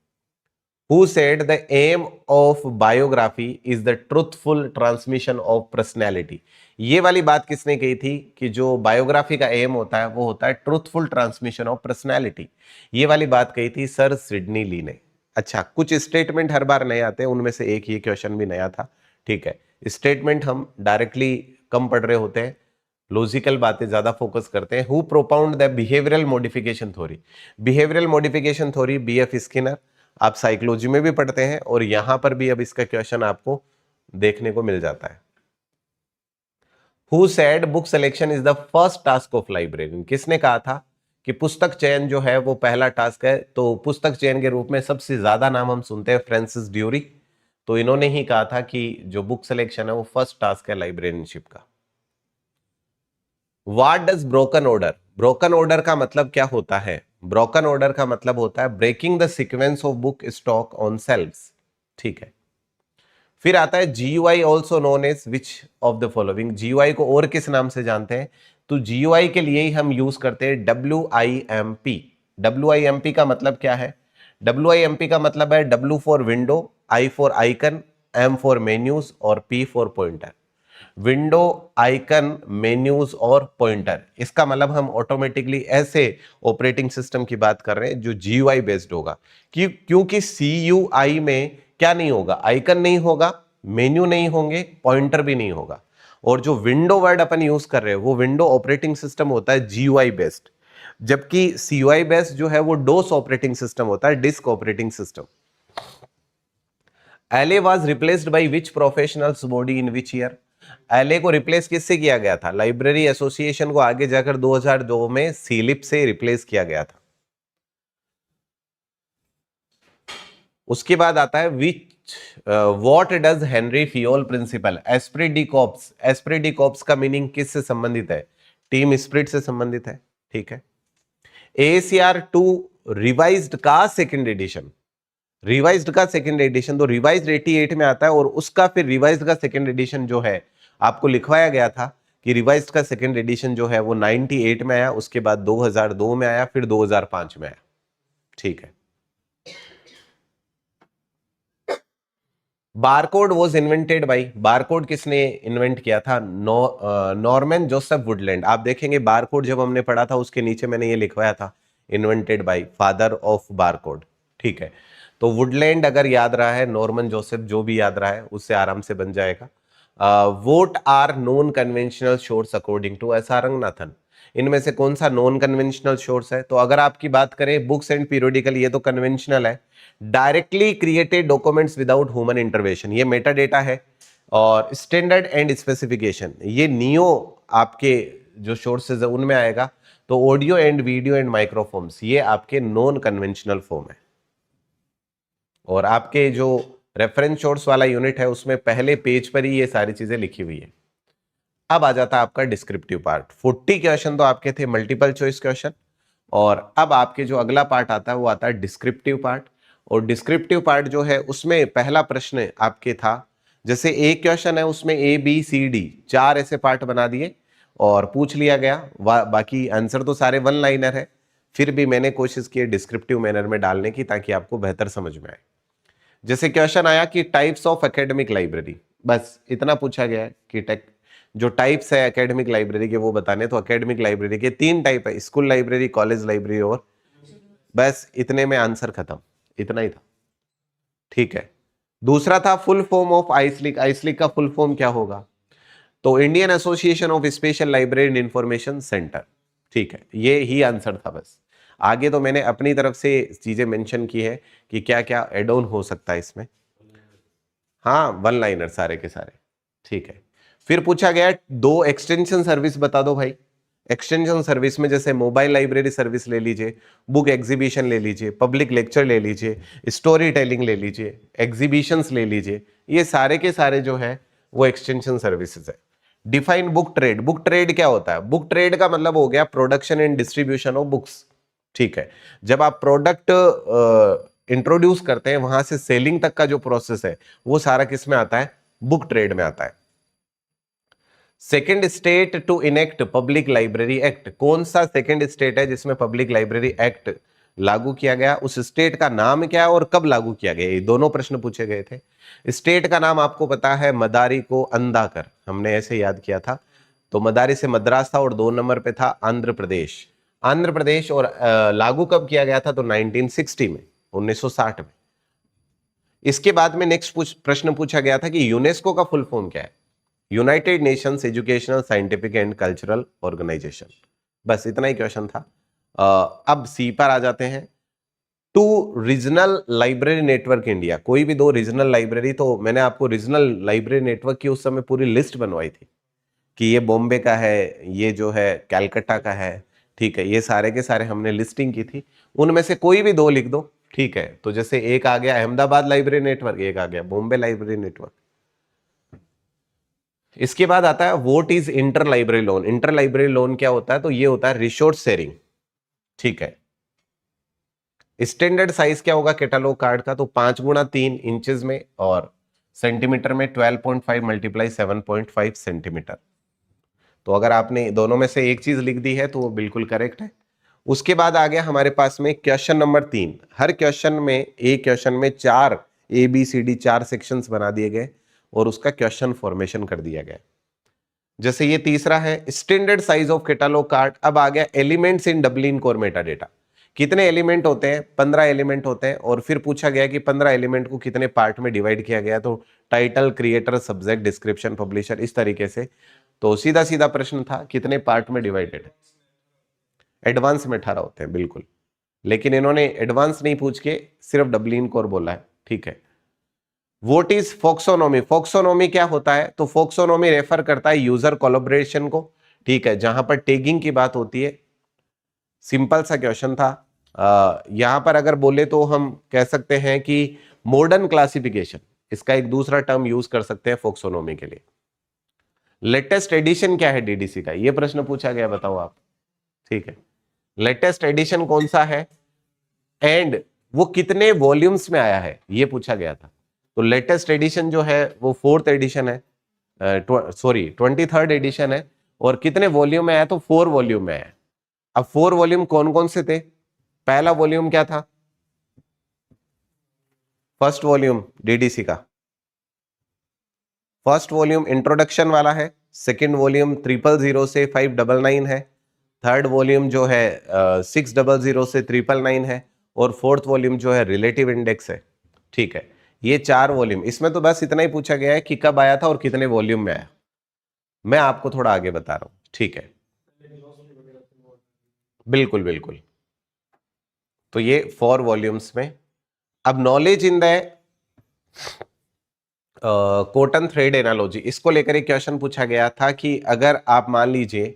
Who said the aim of biography is the truthful transmission of personality? ये वाली बात किसने कही थी कि जो बायोग्राफी का एम होता है वो होता है ट्रूथफुल ट्रांसमिशन ऑफ पर्सनैलिटी। ये वाली बात कही थी सर सिडनी ली ने। अच्छा, कुछ स्टेटमेंट हर बार नए आते हैं, उनमें से एक ये क्वेश्चन भी नया था, ठीक है। स्टेटमेंट हम डायरेक्टली कम पढ़ रहे होते हैं, लॉजिकल बातें ज्यादा फोकस करते हैं। Who प्रोपाउंड the behavioural modification theory. Behavioural modification theory BF Skinner, आप साइकोलॉजी में भी पढ़ते हैं और यहां पर भी अब इसका क्वेश्चन आपको देखने को मिल जाता है। Who said book selection is the first task of librarian? किसने कहा था कि पुस्तक चयन जो है वो पहला टास्क है। तो पुस्तक चयन के रूप में सबसे ज्यादा नाम हम सुनते हैं फ्रांसिस ड्यूरी, तो इन्होंने ही कहा था कि जो बुक सिलेक्शन है वो फर्स्ट टास्क है लाइब्रेरियनशिप का। What does broken order, broken order का मतलब क्या होता है, ब्रोकन ऑर्डर का मतलब होता है breaking the sequence of book stock on shelves, ठीक है। फिर आता है GUI also known as which of the following. GUI को और किस नाम से जानते हैं, तो GUI के लिए ही हम यूज करते हैं WIMP। WIMP का मतलब क्या है, WIMP का मतलब है W for window, I for icon, M for menus और P for pointer. Window, icon, menus और पॉइंटर। इसका मतलब हम ऑटोमेटिकली ऐसे ऑपरेटिंग सिस्टम की बात कर रहे हैं जो जीयूआई बेस्ड होगा, क्योंकि सीयूआई में क्या नहीं होगा, आइकन नहीं होगा, मेन्यू नहीं होंगे, पॉइंटर भी नहीं होगा। और जो विंडो वर्ड अपन यूज कर रहे हैं वो विंडो ऑपरेटिंग सिस्टम होता है जीयूआई बेस्ड, जबकि सीयूआई बेस्ड जो है वो डोस ऑपरेटिंग सिस्टम होता है, disk operating system. LA was replaced by which professionals body in which year? LA को रिप्लेस किससे किया गया था? लाइब्रेरी एसोसिएशन को आगे जाकर 2002 में सीलिप से रिप्लेस किया गया था। उसके बाद आता है which what does Henri Fayol principle? Esprit de corps. Esprit de corps का मीनिंग किससे संबंधित है? टीम स्पिरिट से संबंधित है। ठीक है। एसीआर 2 रिवाइज्ड का सेकंड एडिशन, रिवाइज्ड का सेकंड एडिशन तो रिवाइज्ड 88 में आता है, और उसका फिर रिवाइज्ड का सेकंड एडिशन जो है आपको लिखवाया गया था कि रिवाइज्ड का सेकंड एडिशन जो है वो 98 में आया, उसके बाद 2002 में आया, फिर 2005 में आया। ठीक है। Barcode was invented by, barcode किसने इन्वेंट किया था? Norman Joseph Woodland. आप देखेंगे बारकोड जब हमने पढ़ा था उसके नीचे मैंने ये लिखवाया था invented by, father of barcode. ठीक है। तो वुडलैंड अगर याद रहा है, नॉर्मन जोसेफ जो भी याद रहा है उससे आराम से बन जाएगा। What are non conventional source according to S R Ranganathan. इनमें से कौन सा नॉन कन्वेंशनल सोर्स है? तो अगर आपकी बात करें बुक्स एंड पीरियोडिकल, ये तो कन्वेंशनल है। Directly created documents without human intervention, ये मेटा डेटा है। और स्टैंडर्ड एंड स्पेसिफिकेशन, ये नियो आपके जो सोर्सेज है उनमें आएगा। तो audio and video and microphones, ये आपके नॉन कन्वेंशनल फॉर्म है। और आपके जो रेफरेंस सोर्स वाला यूनिट है उसमें पहले पेज पर ही ये सारी चीजें लिखी हुई है। अब आ जाता है आपका डिस्क्रिप्टिव पार्ट। 40 क्वेश्चन तो आपके थे मल्टीपल चॉइस क्वेश्चन, और अब आपके जो अगला पार्ट आता है वो आता है डिस्क्रिप्टिव पार्ट। और डिस्क्रिप्टिव पार्ट जो है उसमें पहला प्रश्न आपके था, जैसे एक क्वेश्चन है उसमें ए बी सी डी 4 ऐसे पार्ट बना दिए और पूछ लिया गया, बाकी आंसर तो सारे वन लाइनर है, फिर भी मैंने कोशिश की डिस्क्रिप्टिव मैनर में डालने की ताकि आपको बेहतर समझ में आए। जैसे क्वेश्चन आया कि टाइप्स ऑफ एकेडमिक लाइब्रेरी, बस इतना पूछा गया है कि जो टाइप्स है एकेडमिक लाइब्रेरी के वो बताने। तो एकेडमिक लाइब्रेरी के 3 टाइप है, स्कूल लाइब्रेरी, कॉलेज लाइब्रेरी और, बस इतने में आंसर खत्म, इतना ही था। ठीक है। दूसरा था फुल फॉर्म ऑफ आइसलिक। आइसलिक का फुल फॉर्म क्या होगा? तो Indian association of special library and information centre. ठीक है, ये ही आंसर था। बस आगे तो मैंने अपनी तरफ से चीजें मेंशन की है कि क्या क्या एड ऑन हो सकता है इसमें। हाँ, वन लाइनर सारे के सारे। ठीक है। फिर पूछा गया 2 एक्सटेंशन सर्विस बता दो भाई। एक्सटेंशन सर्विस में जैसे मोबाइल लाइब्रेरी सर्विस ले लीजिए, बुक एग्जीबिशन ले लीजिए, पब्लिक लेक्चर ले लीजिए, स्टोरी टेलिंग ले लीजिए, एग्जीबिशंस ले लीजिए, ये सारे के सारे जो है वो एक्सटेंशन सर्विसेज है। Define book trade. Book trade क्या होता है? बुक ट्रेड का मतलब हो गया production and distribution of books. ठीक है। जब आप प्रोडक्ट इंट्रोड्यूस करते हैं वहां से सेलिंग तक का जो प्रोसेस है वो सारा किस में आता है? बुक ट्रेड में आता है। Second state to enact public library act. कौन सा सेकेंड स्टेट है जिसमें पब्लिक लाइब्रेरी एक्ट लागू किया गया? उस स्टेट का नाम क्या है और कब लागू किया गया? ये दोनों प्रश्न पूछे गए थे। स्टेट का नाम आपको पता है, मदारी को अंधाकर, हमने ऐसे याद किया था। तो मदारी से मद्रास था और 2 नंबर पे था आंध्र प्रदेश। आंध्र प्रदेश। और लागू कब किया गया था? तो 1960 में, 1960 में। इसके बाद में नेक्स्ट प्रश्न पूछा गया था कि यूनेस्को का फुल फॉर्म क्या है? United Nations Educational Scientific and Cultural Organization. बस इतना ही क्वेश्चन था। अब सी पर आ जाते हैं। 2 रीजनल लाइब्रेरी नेटवर्क इंडिया। कोई भी 2 रीजनल लाइब्रेरी, तो मैंने आपको रीजनल लाइब्रेरी नेटवर्क की उस समय पूरी लिस्ट बनवाई थी कि ये बॉम्बे का है, ये जो है कैलकाटा का है। ठीक है, ये सारे के सारे हमने लिस्टिंग की थी, उनमें से कोई भी 2 लिख दो। ठीक है। तो जैसे एक आ गया अहमदाबाद लाइब्रेरी नेटवर्क, एक आ गया बॉम्बे लाइब्रेरी नेटवर्क। इसके बाद आता है what is inter library loan. Inter library loan क्या होता है? तो ये होता है रिसोर्स शेयरिंग। ठीक है। स्टैंडर्ड साइज क्या होगा कैटलॉग कार्ड का? तो 5 × 3 इंचेस में, और सेंटीमीटर में 12.5 × 7.5 सेंटीमीटर। तो अगर आपने दोनों में से एक चीज लिख दी है तो वो बिल्कुल करेक्ट है। उसके बाद आ गया हमारे पास में क्वेश्चन नंबर 3। हर क्वेश्चन में, एक क्वेश्चन में 4 ABCD 4 सेक्शंस बना दिए गए और उसका क्वेश्चन फॉर्मेशन कर दिया गया। जैसे ये तीसरा है standard size of catalogue card. अब आ गया elements in Dublin core Meta data. कितने एलिमेंट होते हैं? 15 एलिमेंट होते हैं। और फिर पूछा गया कि 15 एलिमेंट को कितने पार्ट में डिवाइड किया गया, तो title, creator, subject, description, publisher, इस तरीके से। तो सीधा सीधा प्रश्न था कितने पार्ट में डिवाइडेड है। एडवांस में 18 होते हैं, बिल्कुल। लेकिन इन्होंने एडवांस नहीं पूछ के सिर्फ डबलिन कोर बोला है, ठीक है। What is फोक्सोनोमी? फोक्सोनोमी क्या होता है? तो फोक्सोनोमी रेफर करता है यूजर कोलैबोरेशन को, ठीक है, जहां पर टैगिंग की बात होती है। सिंपल सा क्वेश्चन था। यहां पर अगर बोले तो हम कह सकते हैं कि मॉडर्न क्लासिफिकेशन, इसका एक दूसरा टर्म यूज कर सकते हैं फोक्सोनोमी के लिए। लेटेस्ट एडिशन क्या है डीडीसी का? यह प्रश्न पूछा गया, बताओ आप, ठीक है। लेटेस्ट एडिशन कौन सा है एंड वो कितने वॉल्यूम्स में आया है, यह पूछा गया था। तो लेटेस्ट एडिशन जो है वो 4th एडिशन है, 23rd एडिशन है। और कितने वॉल्यूम में आया? तो 4 वॉल्यूम में आया। अब 4 वॉल्यूम कौन कौन से थे? पहला वॉल्यूम क्या था? फर्स्ट वॉल्यूम डीडीसी का फर्स्ट वॉल्यूम इंट्रोडक्शन वाला है। सेकंड वॉल्यूम 000 से 599 है। थर्ड वॉल्यूम जो है 600 से 999 है। और फोर्थ वॉल्यूम जो है रिलेटिव इंडेक्स है, ठीक है। ये 4 वॉल्यूम। इसमें तो बस इतना ही पूछा गया है कि कब आया था और कितने वॉल्यूम में आया। मैं आपको थोड़ा आगे बता रहा हूं, ठीक है। बिल्कुल बिल्कुल। तो ये 4 वॉल्यूम्स में। अब knowledge in the cotton thread analogy, इसको लेकर एक क्वेश्चन पूछा गया था कि अगर आप मान लीजिए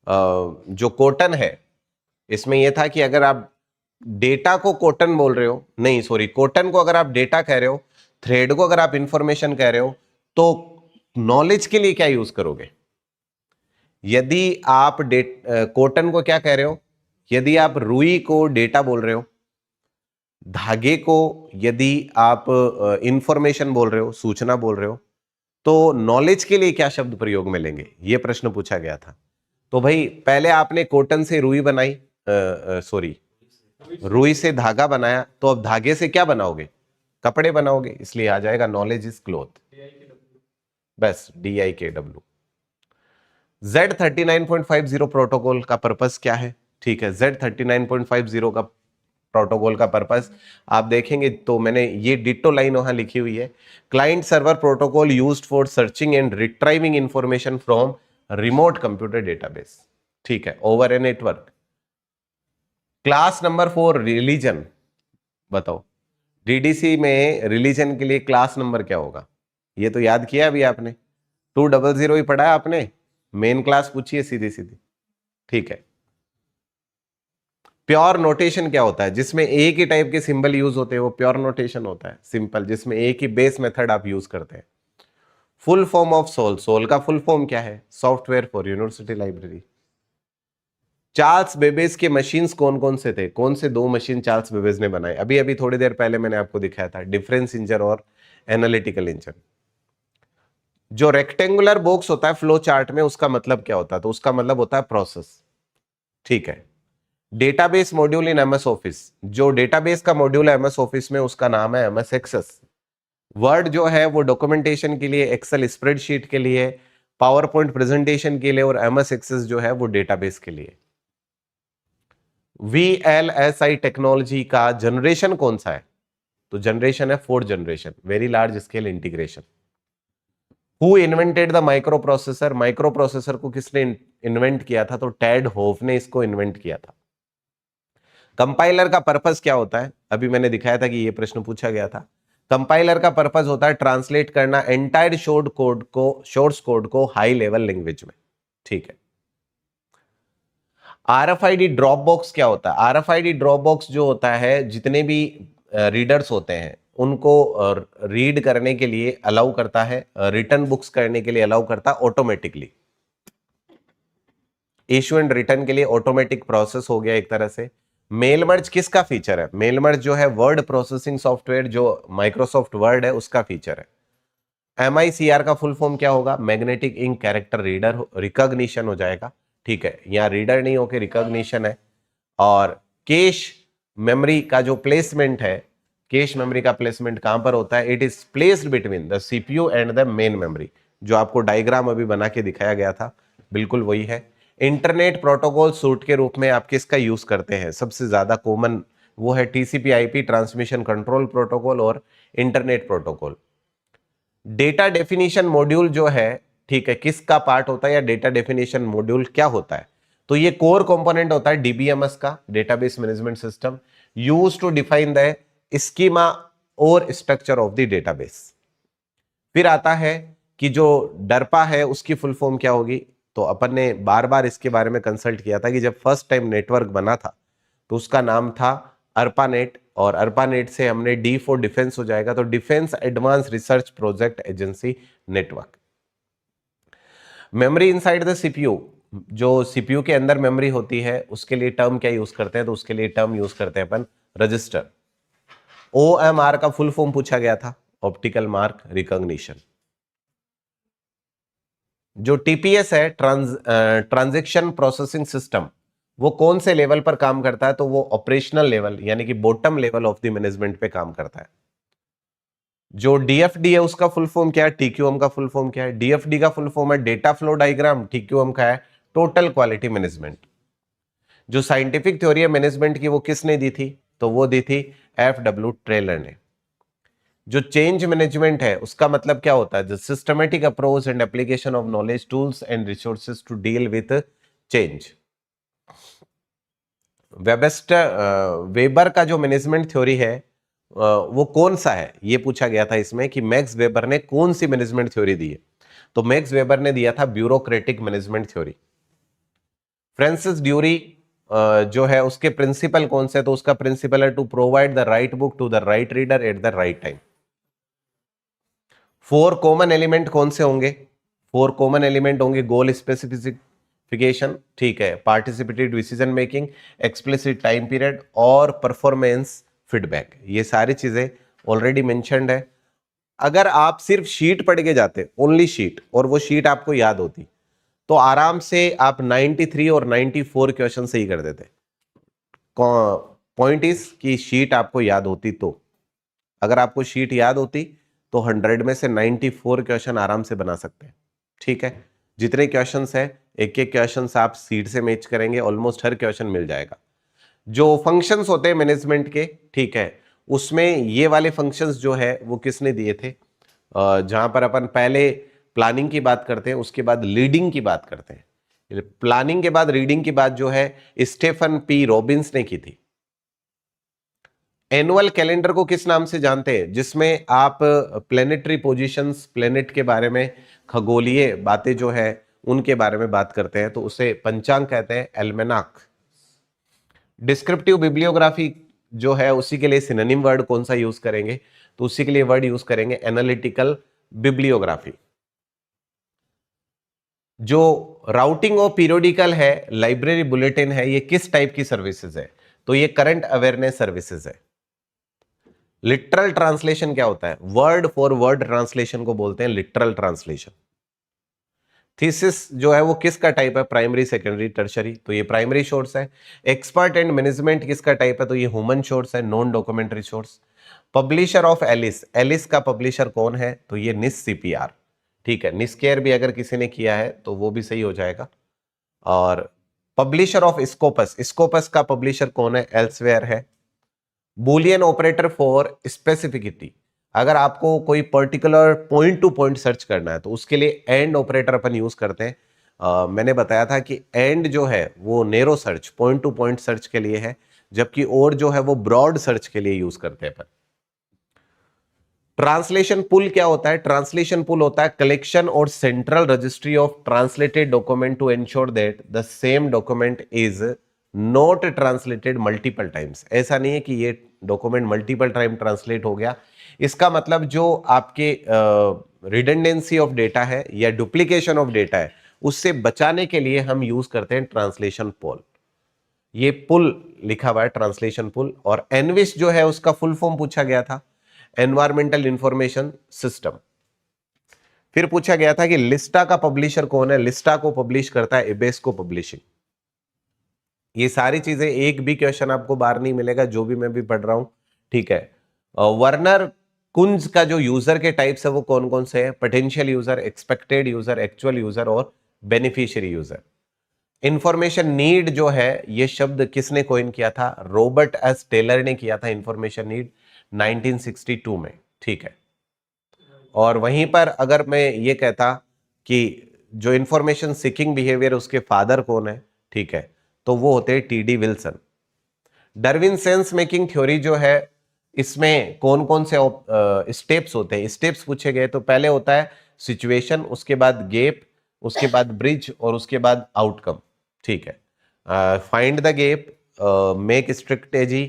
जो कॉटन है, इसमें यह था कि अगर आप डेटा को कॉटन बोल रहे हो, नहीं सॉरी, कॉटन को अगर आप डेटा कह रहे हो, थ्रेड को अगर आप इंफॉर्मेशन कह रहे हो, तो नॉलेज के लिए क्या यूज करोगे? यदि आप कॉटन को क्या कह रहे हो? यदि आप रुई को डेटा बोल रहे हो, धागे को यदि आप इंफॉर्मेशन बोल रहे हो, सूचना बोल रहे हो, तो नॉलेज के लिए क्या शब्द प्रयोग में लेंगे? यह प्रश्न पूछा गया था। तो भाई पहले आपने कॉटन से रुई बनाई, सॉरी, रुई से धागा बनाया, तो अब धागे से क्या बनाओगे? कपड़े बनाओगे, इसलिए आ जाएगा नॉलेज इज क्लोथ। बस DIKW। Z39.50 प्रोटोकॉल का पर्पस क्या है? ठीक है, Z39.50 का प्रोटोकॉल का पर्पस आप देखेंगे तो मैंने ये डिटो लाइन वहां लिखी हुई है। Client server protocol used for searching and retrieving information from remote computer database, ठीक है, over a network. Class number 4 religion, बताओ डीडीसी में रिलीजन के लिए क्लास नंबर क्या होगा? ये तो याद किया अभी आपने, 200 ही पढ़ा है आपने। मेन क्लास पूछिए सीधी सीधी, ठीक है। प्योर नोटेशन क्या होता है? जिसमें एक ही टाइप के सिंबल यूज होते हैं वो प्योर नोटेशन होता है, सिंपल, जिसमें एक ही बेस मेथड आप यूज करते हैं। Full form of SOUL, SOUL का फुल फॉर्म क्या है? Software for university library. Charles Babbage के मशीन्स कौन कौन से थे? कौन से 2 मशीन चार्ल्स बेबेज ने बनाए? अभी अभी थोड़ी देर पहले मैंने आपको दिखाया था, डिफरेंस इंजन और एनालिटिकल इंजन। जो रेक्टेंगुलर बॉक्स होता है फ्लो चार्ट में, उसका मतलब क्या होता है? तो उसका मतलब होता है प्रोसेस, ठीक है। Database module in MS office, जो डेटाबेस का मॉड्यूल है MS ऑफिस में उसका नाम है MS एक्सेस। वर्ड जो है वो डॉक्यूमेंटेशन के लिए, एक्सेल स्प्रेडशीट के लिए, पावर पॉइंट प्रेजेंटेशन के लिए, और MS एक्सेस जो है वो डेटाबेस के लिए। VLSI टेक्नोलॉजी का जनरेशन कौन सा है? तो जनरेशन है 4th generation, very large scale integration. Who invented the micro processor, micro processor को किसने इन्वेंट किया था? तो टेड होफ ने इसको इन्वेंट किया था। कंपाइलर का पर्पस क्या होता है? अभी मैंने दिखाया था कि यह प्रश्न पूछा गया था। कंपाइलर का पर्पस होता है ट्रांसलेट करना एंटायर सोर्स कोड को हाई लेवल लैंग्वेज में, ठीक है। RFID ड्रॉप बॉक्स क्या होता है? RFID ड्रॉप बॉक्स जो होता है, जितने भी रीडर्स होते हैं उनको रीड करने के लिए अलाउ करता है, रिटर्न बुक्स करने के लिए अलाउ करता है ऑटोमेटिकली। इश्यू एंड रिटर्न के लिए ऑटोमेटिक प्रोसेस हो गया एक तरह से। मेल मर्ज किसका फीचर है? मेल मर्ज जो है वर्ड प्रोसेसिंग सॉफ्टवेयर जो माइक्रोसॉफ्ट वर्ड है उसका फीचर है। MICR का फुल फॉर्म क्या होगा? Magnetic ink character reader recognition हो जाएगा, ठीक है। यहाँ रीडर नहीं होके रिकॉग्निशन है। और कैश मेमोरी का जो प्लेसमेंट है, कैश मेमोरी का प्लेसमेंट कहां पर होता है? It is placed between the CPU and the main memory, जो आपको डायग्राम अभी बना के दिखाया गया था, बिल्कुल वही है। इंटरनेट प्रोटोकॉल सूट के रूप में आप किसका यूज करते हैं? सबसे ज्यादा कॉमन वो है TCP IP, transmission control protocol और internet protocol. Data definition module जो है, ठीक है, किसका पार्ट होता है या डेटा डेफिनेशन मॉड्यूल क्या होता है? तो ये कोर कंपोनेंट होता है डीबीएमएस का, database management system, use to define the schema और स्ट्रक्चर ऑफ द डेटाबेस। फिर आता है कि जो डरपा है उसकी फुल फॉर्म क्या होगी? तो अपन ने बार बार इसके बारे में कंसल्ट किया था कि जब फर्स्ट टाइम नेटवर्क बना था तो उसका नाम था अर्पानेट, और अर्पानेट से हमने डी फॉर डिफेंस हो जाएगा, तो defence advance research project agency network. Memory inside the CPU, जो सीपीयू के अंदर मेमोरी होती है उसके लिए टर्म क्या यूज करते हैं? तो उसके लिए टर्म यूज करते हैं अपन रजिस्टर। ओएमआर का फुल फॉर्म पूछा गया था, ऑप्टिकल मार्क रिकॉग्निशन। जो टीपीएस है, ट्रांजैक्शन प्रोसेसिंग सिस्टम, वो कौन से लेवल पर काम करता है? तो वो ऑपरेशनल लेवल यानी कि bottom level of the management पे काम करता है। जो डीएफडी है उसका फुल फॉर्म क्या है? टीक्यूएम का फुल फॉर्म क्या है? डीएफडी का फुल फॉर्म है डेटा फ्लो डायग्राम, टीक्यूएम का है टोटल क्वालिटी मैनेजमेंट। जो साइंटिफिक थ्योरी है मैनेजमेंट की वो किसने दी थी? तो वो दी थी एफडब्ल्यू ट्रेलर ने। जो चेंज मैनेजमेंट है उसका मतलब क्या होता है? The systematic approach and application of knowledge, tools and resources to deal with change. Weber का जो मैनेजमेंट थ्योरी है वो कौन सा है? ये पूछा गया था इसमें कि मैक्स वेबर ने कौन सी मैनेजमेंट थ्योरी दी है? तो मैक्स वेबर ने दिया था ब्यूरोक्रेटिक मैनेजमेंट थ्योरी। फ्रांसिस ड्यूरी जो है उसके प्रिंसिपल कौन से? तो उसका प्रिंसिपल है to provide the right book to the right reader at the right time. 4 common element कौन से होंगे? 4 कॉमन एलिमेंट होंगे गोल स्पेसिफिकेशन, ठीक है, participative decision making, explicit time period और परफॉर्मेंस फीडबैक। ये सारी चीजें ऑलरेडी मेंशन्ड है। अगर आप सिर्फ शीट पढ़ के जाते, ओनली शीट, और वो शीट आपको याद होती, तो आराम से आप 93 और 94 क्वेश्चन सही कर देते। पॉइंट इज कि शीट आपको याद होती, तो अगर आपको शीट याद होती तो 100 में से 94 क्वेश्चन आराम से बना सकते हैं, ठीक है। जितने क्वेश्चंस है एक एक क्वेश्चन आप सीट से मैच करेंगे, ऑलमोस्ट हर क्वेश्चन मिल जाएगा। जो फंक्शंस होते हैं मैनेजमेंट के, ठीक है, उसमें ये वाले फंक्शंस जो है वो किसने दिए थे? जहां पर अपन पहले प्लानिंग की बात करते हैं, उसके बाद लीडिंग की बात करते हैं। प्लानिंग के बाद रीडिंग की बात जो है स्टेफन पी रॉबिन्स ने की थी। एनुअल कैलेंडर को किस नाम से जानते हैं? जिसमें आप प्लेनेटरी पोजीशंस, प्लेनेट के बारे में, खगोलीय बातें जो है उनके बारे में बात करते हैं, तो उसे पंचांग कहते हैं, एल्मेनाक। डिस्क्रिप्टिव बिब्लियोग्राफी जो है उसी के लिए सिनोनिम वर्ड कौन सा यूज करेंगे? तो उसी के लिए वर्ड यूज करेंगे एनालिटिकल बिब्लियोग्राफी। जो राउटिंग और पीरियोडिकल है, लाइब्रेरी बुलेटिन है, ये किस टाइप की सर्विसेज है? तो ये करंट अवेयरनेस सर्विसेज है। लिटरल ट्रांसलेशन क्या होता है? वर्ड फॉर वर्ड ट्रांसलेशन को बोलते हैं लिटरल ट्रांसलेशन। थीसिस जो है वो किसका टाइप है? प्राइमरी, सेकेंडरी, टर्शरी, तो ये प्राइमरी सोर्स है। एक्सपर्ट एंड मैनेजमेंट किसका टाइप है? तो ये ह्यूमन सोर्स है, non documentary source. Publisher of Alice, Alice का पब्लिशर कौन है? तो ये निस सीपीआर, ठीक है। निस्केयर भी अगर किसी ने किया है तो वो भी सही हो जाएगा। और पब्लिशर ऑफ स्कोपस, स्कोपस का पब्लिशर कौन है? एल्सवेयर है। बूलियन ऑपरेटर फॉर स्पेसिफिसिटी, अगर आपको कोई particular point two point search करना है तो उसके लिए एंड ऑपरेटर अपन यूज करते हैं। मैंने बताया था कि एंड जो है वो narrow search, point two point search के लिए है, जबकि और जो है वो ब्रॉड सर्च के लिए यूज करते हैं अपन। ट्रांसलेशन पुल क्या होता है? ट्रांसलेशन पुल होता है कलेक्शन और central registry of translated document to ensure that the same document is not translated multiple times. ऐसा नहीं है कि ये डॉक्यूमेंट मल्टीपल टाइम ट्रांसलेट हो गया, इसका मतलब जो आपके रिडंडेंसी ऑफ डेटा है या डुप्लीकेशन ऑफ डेटा है उससे बचाने के लिए हम यूज करते हैं ट्रांसलेशन पुल। ये पुल लिखा हुआ है ट्रांसलेशन पुल। और एनविश जो है उसका फुल फॉर्म पूछा गया था, एनवायरमेंटल इंफॉर्मेशन सिस्टम। फिर पूछा गया था कि लिस्टा का पब्लिशर कौन है? लिस्टा को पब्लिश करता है इबेस्को पब्लिशिंग। ये सारी चीजें, एक भी क्वेश्चन आपको बाहर नहीं मिलेगा जो भी मैं भी पढ़ रहा हूं, ठीक है। वर्नर कुंज का जो यूजर के टाइप्स है वो कौन कौन से हैं? Potential user, expected user, actual user और बेनिफिशियरी यूजर। इंफॉर्मेशन नीड जो है ये शब्द किसने कॉइन किया था? रॉबर्ट एस टेलर ने किया था इंफॉर्मेशन नीड 1962 में, ठीक है। और वहीं पर अगर मैं ये कहता कि जो इंफॉर्मेशन सीकिंग बिहेवियर उसके फादर कौन है, ठीक है, तो वो होते हैं T D Wilson. Darwin sense making theory जो है इसमें कौन कौन से स्टेप्स होते हैं? स्टेप्स पूछे गए तो पहले होता है सिचुएशन, उसके बाद गैप, उसके बाद ब्रिज और उसके बाद आउटकम, ठीक है। Find the gap, make strategy,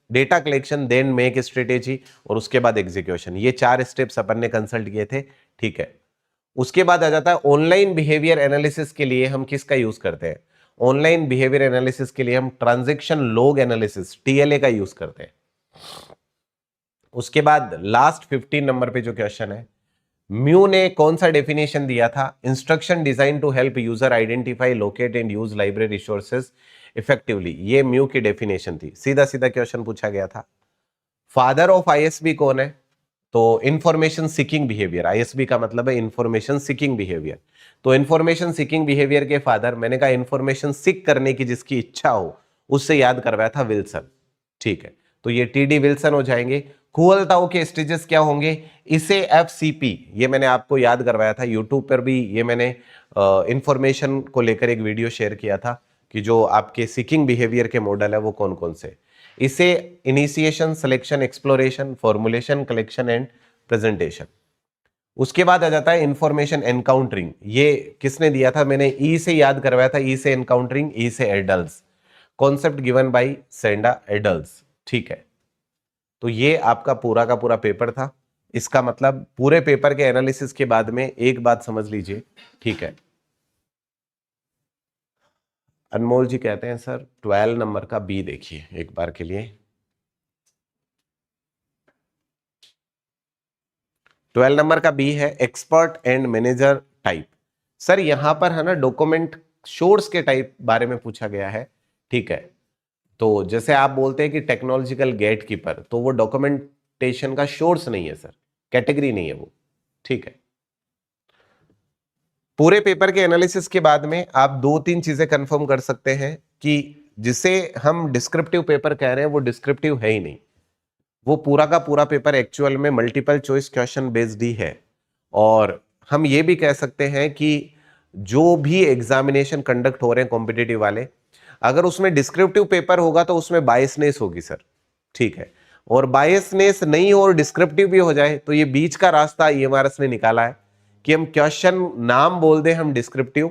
data collection then make strategy और उसके बाद एग्जीक्यूशन। ये 4 स्टेप्स अपन ने कंसल्ट किए थे, ठीक है। उसके बाद आ जाता है ऑनलाइन बिहेवियर एनालिसिस के लिए हम किसका यूज करते हैं? ऑनलाइन बिहेवियर एनालिसिस के लिए हम ट्रांजैक्शन लॉग एनालिसिस टीएलए का यूज करते हैं। उसके बाद लास्ट 15 नंबर पे जो क्वेश्चन है, म्यू ने कौन सा डेफिनेशन दिया था? Instruction design to help user identify, locate and use library resources effectively. ये म्यू की डेफिनेशन थी। सीधा सीधा क्वेश्चन पूछा गया था। फादर ऑफ आईएसबी कौन है? तो इंफॉर्मेशन सीकिंग बिहेवियर, आईएसबी का मतलब है इंफॉर्मेशन सीकिंग बिहेवियर। तो इंफॉर्मेशन सीकिंग बिहेवियर के फादर, मैंने कहा इंफॉर्मेशन सीक करने की जिसकी इच्छा हो उससे याद करवाया था विल्सन, ठीक है। तो ये टीडी विल्सन हो जाएंगे। कुहलताओ के स्टेजेस क्या होंगे? इसे एफसीपी, ये मैंने आपको याद करवाया था, यूट्यूब पर भी ये मैंने इंफॉर्मेशन को लेकर एक वीडियो शेयर किया था कि जो आपके सीकिंग बिहेवियर के मॉडल है वो कौन कौन से। इसे initiation, selection, exploration, formulation, collection and presentation. उसके बाद आ जाता है इंफॉर्मेशन एनकाउंटरिंग। ये किसने दिया था? मैंने ई से याद करवाया था, ई से एनकाउंटरिंग, ई से एडल्स, कॉन्सेप्ट गिवन बाय सेंडा एडल्स, ठीक है। तो ये आपका पूरा का पूरा पेपर था। इसका मतलब पूरे पेपर के एनालिसिस के बाद में एक बात समझ लीजिए, ठीक है। अनमोल जी कहते हैं सर 12 नंबर का बी देखिए एक बार के लिए। 12 नंबर का बी है expert and manager type. Sir यहां पर है ना डॉक्यूमेंट सोर्स के टाइप बारे में पूछा गया है, ठीक है। तो जैसे आप बोलते हैं कि टेक्नोलॉजिकल गेट कीपर, तो वो डॉक्यूमेंटेशन का सोर्स नहीं है सर, कैटेगरी नहीं है वो, ठीक है। पूरे पेपर के एनालिसिस के बाद में आप 2-3 चीजें कंफर्म कर सकते हैं कि जिसे हम डिस्क्रिप्टिव पेपर कह रहे हैं वो डिस्क्रिप्टिव है ही नहीं। वो पूरा का पूरा पेपर एक्चुअल में मल्टीपल चॉइस क्वेश्चन बेस्ड ही है। और हम ये भी कह सकते हैं कि जो भी एग्जामिनेशन कंडक्ट हो रहे हैं कॉम्पिटिटिव वाले, अगर उसमें डिस्क्रिप्टिव पेपर होगा तो उसमें बायसनेस होगी सर, ठीक है। और बायसनेस नहीं हो और डिस्क्रिप्टिव भी हो जाए तो ये बीच का रास्ता ईएमआरएस ने निकाला है कि हम क्वेश्चन नाम बोल दें हम डिस्क्रिप्टिव,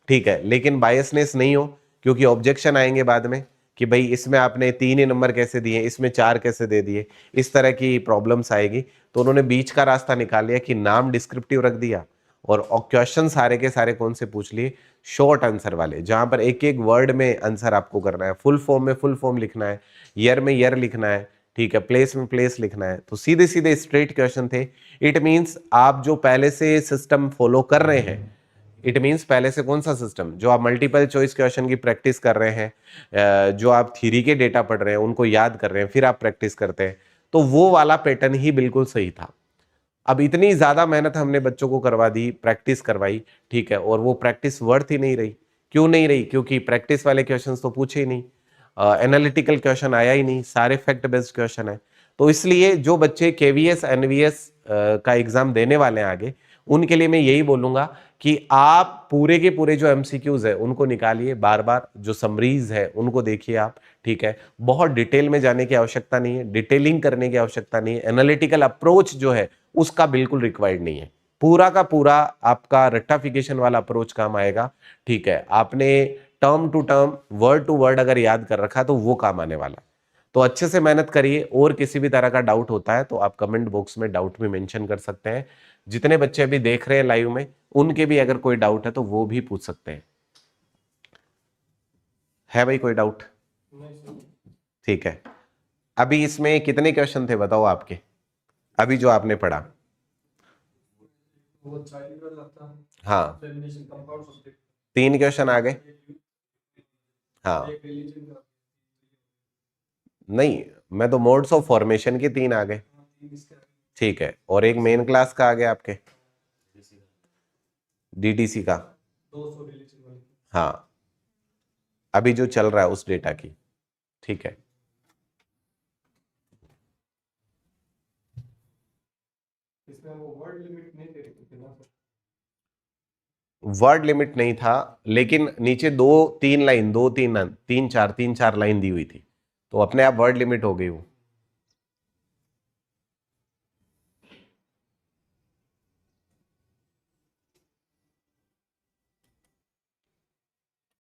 ठीक है, लेकिन बायसनेस नहीं हो, क्योंकि ऑब्जेक्शन आएंगे बाद में कि भाई इसमें आपने 3 ही नंबर कैसे दिए, इसमें 4 कैसे दे दिए, इस तरह की प्रॉब्लम्स आएगी। तो उन्होंने बीच का रास्ता निकाल लिया कि नाम डिस्क्रिप्टिव रख दिया और क्वेश्चन सारे के सारे कौन से पूछ लिए? शॉर्ट आंसर वाले, जहां पर एक एक वर्ड में आंसर आपको करना है, फुल फॉर्म में फुल फॉर्म लिखना है, ईयर में ईयर लिखना है, ठीक है, प्लेस में प्लेस लिखना है। तो सीधे सीधे स्ट्रेट क्वेश्चन थे। इट मीन्स आप जो पहले से सिस्टम फॉलो कर रहे हैं, इट मीन्स पहले से कौन सा सिस्टम, जो आप मल्टीपल चॉइस क्वेश्चन की प्रैक्टिस कर रहे हैं, जो आप थ्योरी के डेटा पढ़ रहे हैं उनको याद कर रहे हैं, फिर आप प्रैक्टिस करते हैं, तो वो वाला पैटर्न ही बिल्कुल सही था। अब इतनी ज्यादा मेहनत हमने बच्चों को करवा दी, प्रैक्टिस करवाई, ठीक है, और वो प्रैक्टिस वर्थ ही नहीं रही। क्यों नहीं रही? क्योंकि प्रैक्टिस वाले क्वेश्चंस तो पूछे ही नहीं, एनालिटिकल क्वेश्चन आया ही नहीं, सारे फैक्ट बेस्ड क्वेश्चन है। तो इसलिए जो बच्चे केवीएस एनवीएस का एग्जाम देने वाले हैं आगे, उनके लिए मैं यही बोलूंगा कि आप पूरे के पूरे जो एमसीक्यूज है उनको निकालिए, बार बार जो समरीज है उनको देखिए आप, ठीक है। बहुत डिटेल में जाने की आवश्यकता नहीं है, डिटेलिंग करने की आवश्यकता नहीं है, एनालिटिकल अप्रोच जो है उसका बिल्कुल रिक्वायर्ड नहीं है। पूरा का पूरा आपका रेक्टाफिकेशन वाला अप्रोच काम आएगा, ठीक है। आपने term to term, word to word अगर याद कर रखा तो वो काम आने वाला। तो अच्छे से मेहनत करिए, और किसी भी तरह का डाउट होता है तो आप कमेंट बॉक्स में डाउट भी मेंशन कर सकते हैं। जितने बच्चे अभी देख रहे हैं लाइव में, उनके भी अगर कोई डाउट है तो वो भी पूछ सकते हैं। है भाई कोई डाउट? ठीक है। अभी इसमें कितने क्वेश्चन थे बताओ आपके, अभी जो आपने पढ़ा? हाँ, 3 क्वेश्चन आ गए। हाँ नहीं, मैं तो मोड्स ऑफ फॉर्मेशन के 3 आ गए, ठीक है, और एक मेन क्लास का आ गया आपके डीटीसी का, हाँ, अभी जो चल रहा है उस डेटा की, ठीक है। इसमें वो वर्ड लिमिट नहीं दे रही थी ना? वर्ड लिमिट नहीं था, लेकिन नीचे 2-3 लाइन, 2-3 3-4 3-4 लाइन दी हुई थी, तो अपने आप वर्ड लिमिट हो गई वो।